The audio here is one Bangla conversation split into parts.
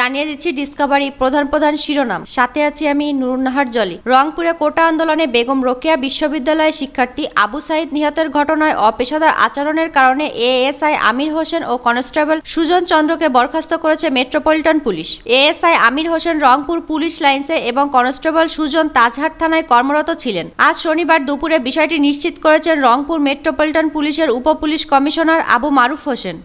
জানিয়ে দিচ্ছি ডিসকভারি প্রধান শিরোনাম, সাথে আছি আমি নুরুন্নাহার জলি। রংপুরে কোটা আন্দোলনে বেগম রোকেয়া বিশ্ববিদ্যালয়ের শিক্ষার্থী আবু সাইদ নিহতের ঘটনায় অপেশাদার আচরণের কারণে এএসআই আমির হোসেন ও কনস্টেবল সুজন চন্দ্রকে বরখাস্ত করেছে metropolitan police. ASI Amir Hossain Rangpur police লাইন্সে এবং কনস্টেবল সুজন তাজহাট থানায় কর্মরত ছিলেন। আজ শনিবার দুপুরে বিষয়টি নিশ্চিত করেছেন রংপুর মেট্রোপলিটন পুলিশের উপপুলিশ কমিশনার আবু মারুফ হোসেন।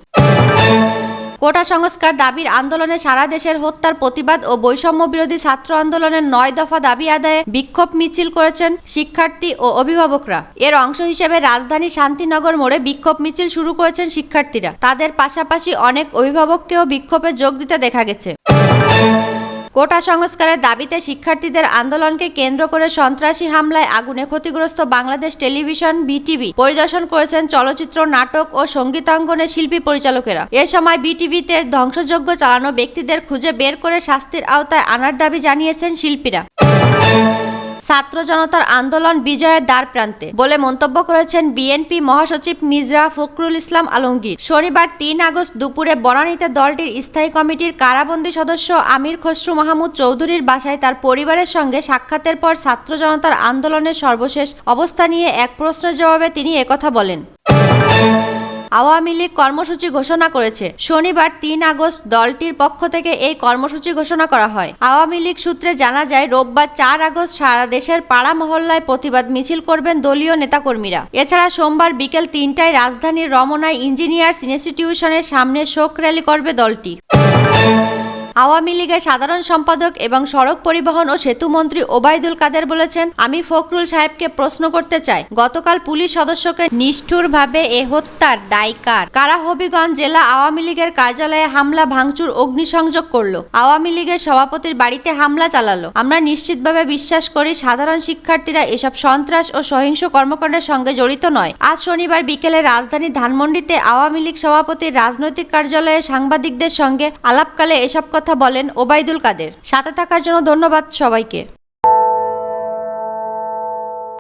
কোটা সংস্কার দাবির আন্দোলনে সারা দেশের হত্যার প্রতিবাদ ও বৈষম্য বিরোধী ছাত্র আন্দোলনের 9 দফা দাবি আদায়ে বিক্ষোভ মিছিল করেছেন শিক্ষার্থী ও অভিভাবকরা। এর অংশ হিসেবে রাজধানী শান্তিনগর মোড়ে বিক্ষোভ মিছিল শুরু করেছেন শিক্ষার্থীরা। তাদের পাশাপাশি অনেক অভিভাবককেও বিক্ষোভে যোগ দিতে দেখা গেছে। কোটা সংস্কারের দাবিতে শিক্ষার্থীদের আন্দোলনকে কেন্দ্র করে সন্ত্রাসী হামলায় আগুনে ক্ষতিগ্রস্ত বাংলাদেশ টেলিভিশন বিটিভি পরিদর্শন করেছেন চলচ্চিত্র, নাটক ও সঙ্গীতাঙ্গনের শিল্পী পরিচালকেরা। এ সময় বিটিভিতে ধ্বংসযজ্ঞ চালানো ব্যক্তিদের খুঁজে বের করে শাস্তির আওতায় আনার দাবি জানিয়েছেন শিল্পীরা। ছাত্র জনতার আন্দোলন বিজয়ের দ্বার প্রান্তে বলে মন্তব্য করেছেন বিএনপি মহাসচিব মির্জা ফখরুল ইসলাম আলমগীর। শনিবার 3 আগস্ট দুপুরে বনানীতে দলটির স্থায়ী কমিটির কারাবন্দী সদস্য আমির খসরু মাহমুদ চৌধুরীর বাসায় তার পরিবারের সঙ্গে সাক্ষাতের পর ছাত্র জনতার আন্দোলনের সর্বশেষ অবস্থা নিয়ে এক প্রশ্নের জবাবে তিনি একথা বলেন। আওয়ামী লীগ কর্মসূচি ঘোষণা করেছে। শনিবার 3 আগস্ট দলটির পক্ষ থেকে এই কর্মসূচি ঘোষণা করা হয়। আওয়ামী লীগ সূত্রে জানা যায়, রোববার 4 আগস্ট সারা দেশের পাড়া মহল্লায় প্রতিবাদ মিছিল করবেন দলীয় নেতাকর্মীরা। এছাড়া সোমবার বিকেল 3টায় রাজধানীর রমনায় ইঞ্জিনিয়ার্স ইনস্টিটিউশনের সামনে শোক র্যালি করবে দলটি। আওয়ামী লীগের সাধারণ সম্পাদক এবং সড়ক পরিবহন ও সেতু মন্ত্রী ওবায়দুল কাদের বলেছেন, আমি ফখরুল সাহেবকে প্রশ্ন করতে চাই, গতকাল পুলিশ সদস্যকে নিষ্ঠুরভাবে এ হত্যার দায় কার? কারা হবিগঞ্জ জেলা আওয়ামী লীগের কার্যালয়ে হামলা, ভাঙচুর, অগ্নিসংযোগ করলো? আওয়ামী লীগের সভাপতির বাড়িতে হামলা চালালো? আমরা নিশ্চিতভাবে বিশ্বাস করি সাধারণ শিক্ষার্থীরা এসব সন্ত্রাস ও সহিংস কর্মকাণ্ডের সঙ্গে জড়িত নয়। আজ শনিবার বিকেলে রাজধানী ধানমন্ডিতে আওয়ামী লীগ সভাপতির রাজনৈতিক কার্যালয়ে সাংবাদিকদের সঙ্গে আলাপকালে এসব কথা বলেন ওবায়দুল কাদের। সাথে থাকার জন্য ধন্যবাদ সবাইকে।